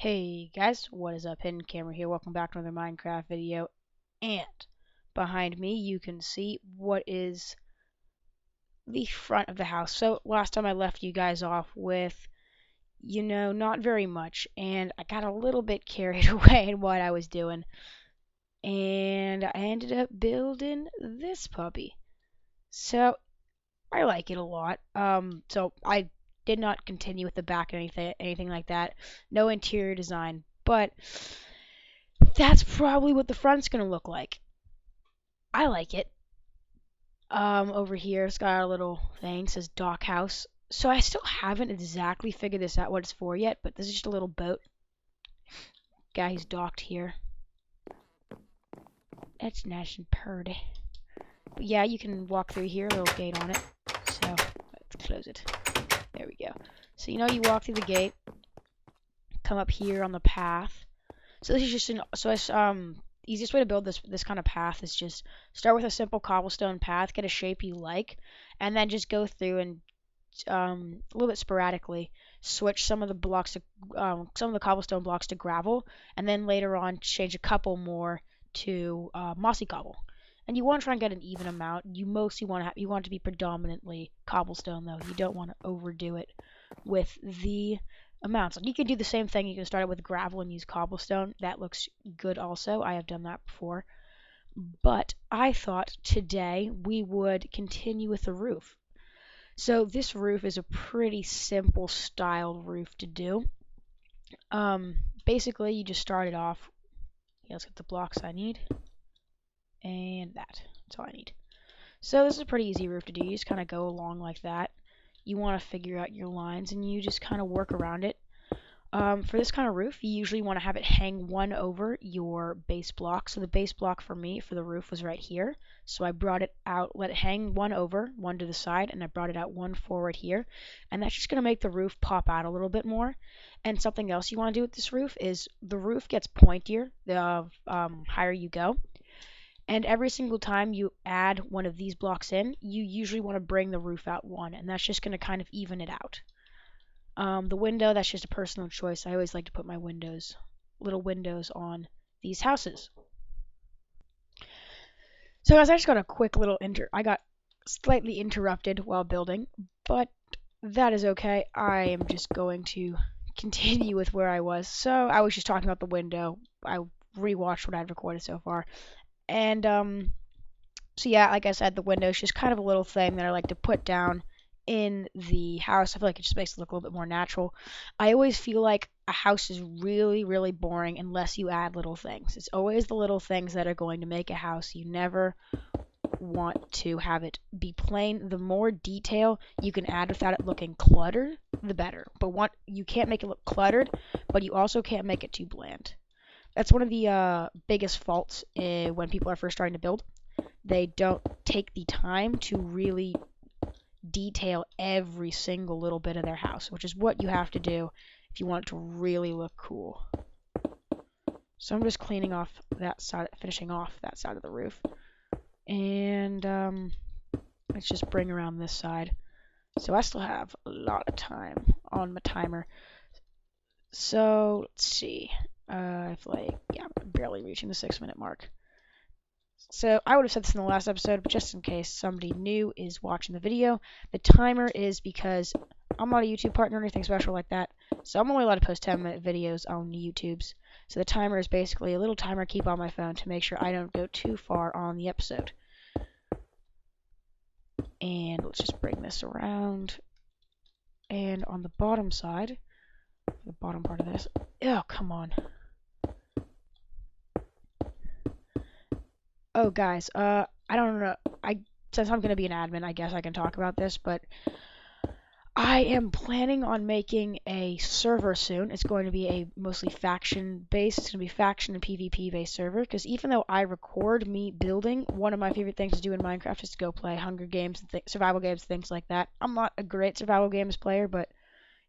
Hey guys, what is up? Hidden Camera here. Welcome back to another Minecraft video. And behind me, you can see what is the front of the house. So last time I left you guys off with, not very much, and I got a little bit carried away in what I was doing, and I ended up building this puppy. So I like it a lot. So I did not continue with the back or anything like that. No interior design, but that's probably what the front's gonna look like. I like it. Over here it's got a little thing, it says dock house. So I still haven't exactly figured this out what it's for yet, but this is just a little boat. Guy who's docked here. That's nice and pretty. But yeah, you can walk through here, a little gate on it. So let's close it. There we go. So you walk through the gate, come up here on the path. So this is just easiest way to build this kind of path is just start with a simple cobblestone path, get a shape you like, and then just go through and a little bit sporadically switch some of the blocks to some of the cobblestone blocks to gravel, and then later on change a couple more to mossy cobble. And you want to try and get an even amount. You mostly you want it to be predominantly cobblestone though. You don't want to overdo it with the amounts. You can do the same thing. You can start it with gravel and use cobblestone. That looks good also. I have done that before. But I thought today we would continue with the roof. So this roof is a pretty simple style roof to do. Basically you just start it off. Yeah, let's get the blocks I need. And that's all I need. So this is a pretty easy roof to do. You just kind of go along like that. You want to figure out your lines and you just kind of work around it. For this kind of roof, you usually want to have it hang one over your base block. So the base block for me for the roof was right here. So I brought it out, let it hang one over, one to the side, and I brought it out one forward here. And that's just going to make the roof pop out a little bit more. And something else you want to do with this roof is the roof gets pointier the higher you go. And every single time you add one of these blocks in, you usually want to bring the roof out one, and that's just going to kind of even it out. The window, that's just a personal choice. I always like to put my little windows on these houses. So guys, I just got a quick little I got slightly interrupted while building, but that is okay. I am just going to continue with where I was. So I was just talking about the window. I rewatched what I've recorded so far. And so yeah, like I said, the window is just kind of a little thing that I like to put down in the house. I feel like it just makes it look a little bit more natural. I always feel like a house is really, really boring unless you add little things. It's always the little things that are going to make a house. You never want to have it be plain. The more detail you can add without it looking cluttered, the better. But you can't make it look cluttered, but you also can't make it too bland. That's one of the biggest faults when people are first starting to build. They don't take the time to really detail every single little bit of their house, which is what you have to do if you want it to really look cool. So I'm just cleaning off that side, finishing off that side of the roof. And let's just bring around this side. So I still have a lot of time on my timer. So let's see. I feel like, yeah, I'm barely reaching the 6-minute mark. So I would have said this in the last episode, but just in case somebody new is watching the video, the timer is because I'm not a YouTube partner or anything special like that, so I'm only allowed to post 10-minute videos on YouTube's. So the timer is basically a little timer I keep on my phone to make sure I don't go too far on the episode. And let's just bring this around. And on the bottom side, the bottom part of this, oh, come on. Oh, guys, I don't know. Since I'm gonna be an admin, I guess I can talk about this, but I am planning on making a server soon. It's going to be a mostly faction-based. It's going to be faction and PvP-based server, because even though I record me building, one of my favorite things to do in Minecraft is to go play Hunger Games, and survival games, things like that. I'm not a great survival games player, but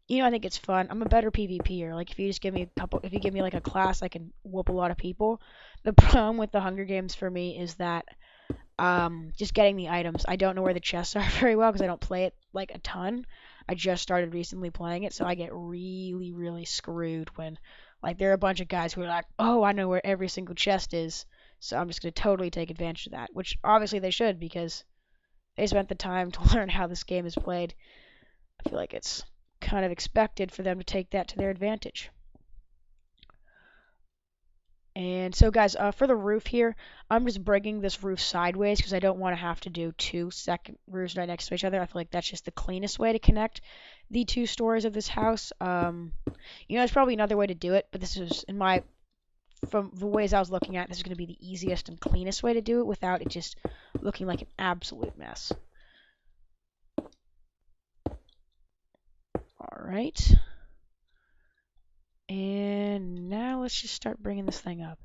I think it's fun. I'm a better PvPer. Like, if you just give me if you give me like a class, I can whoop a lot of people. The problem with the Hunger Games for me is that just getting the items. I don't know where the chests are very well because I don't play it like a ton. I just started recently playing it, so I get really, really screwed when Like, there are a bunch of guys who are like, oh, I know where every single chest is, so I'm just going to totally take advantage of that, which obviously they should because they spent the time to learn how this game is played. I feel like it's kind of expected for them to take that to their advantage. And so, guys, for the roof here, I'm just bringing this roof sideways because I don't want to have to do two second roofs right next to each other. I feel like that's just the cleanest way to connect the two stories of this house. There's probably another way to do it, but this is, from the ways I was looking at, this is going to be the easiest and cleanest way to do it without it just looking like an absolute mess. Alright. And now let's just start bringing this thing up.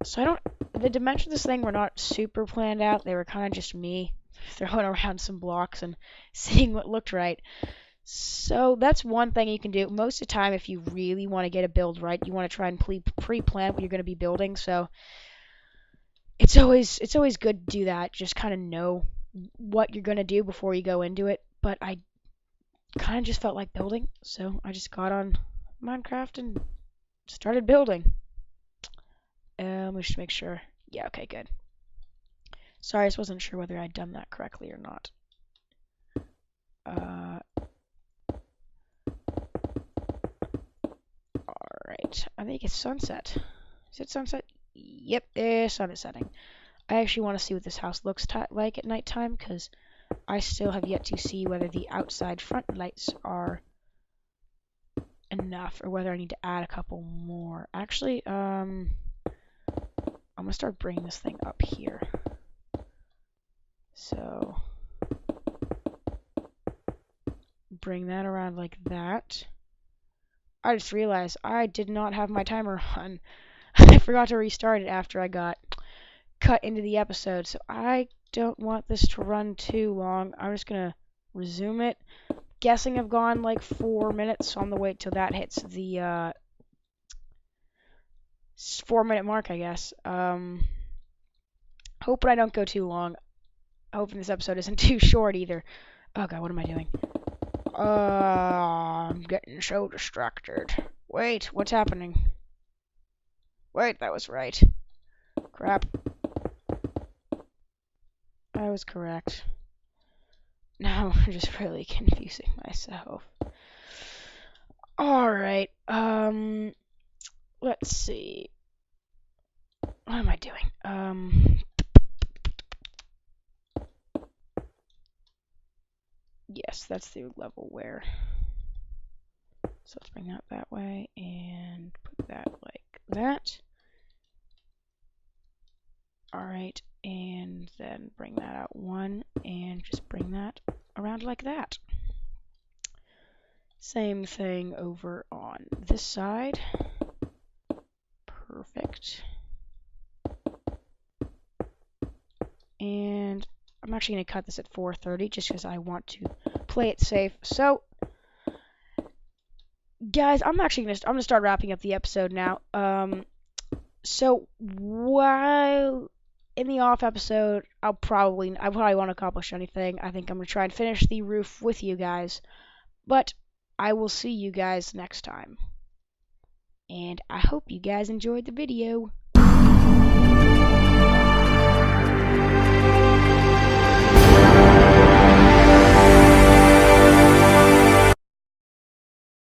So the dimensions of this thing were not super planned out. They were kind of just me throwing around some blocks and seeing what looked right. So that's one thing you can do. Most of the time, if you really want to get a build right, you want to try and pre-plan what you're going to be building. So it's always good to do that. Just kind of know what you're going to do before you go into it. But I kind of just felt like building, so I just got on Minecraft and started building. Let me just make sure. Yeah, okay, good. Sorry, I just wasn't sure whether I'd done that correctly or not. Alright, I think it's sunset. Is it sunset? Yep, the sun is setting. I actually want to see what this house looks like at nighttime, because I still have yet to see whether the outside front lights are enough, or whether I need to add a couple more. Actually, I'm gonna start bringing this thing up here. So, bring that around like that. I just realized I did not have my timer on. I forgot to restart it after I got cut into the episode, so I don't want this to run too long. I'm just gonna resume it. Guessing I've gone like 4 minutes, so I'm gonna wait till that hits the 4-minute mark, I guess. Hoping I don't go too long. Hoping this episode isn't too short either. Oh god, what am I doing? I'm getting so distracted. Wait, what's happening? Wait, that was right. Crap. I was correct. Now I'm just really confusing myself. Alright, let's see. What am I doing? Yes, that's the level where. So let's bring that way and put that like that. Alright, and then bring that out one and just bring that around like that. Same thing over on this side. Perfect. And I'm actually going to cut this at 4:30 just because I want to play it safe. So, guys, I'm gonna start wrapping up the episode now. So while in the off episode, I probably won't accomplish anything. I think I'm gonna try and finish the roof with you guys, but I will see you guys next time. And I hope you guys enjoyed the video.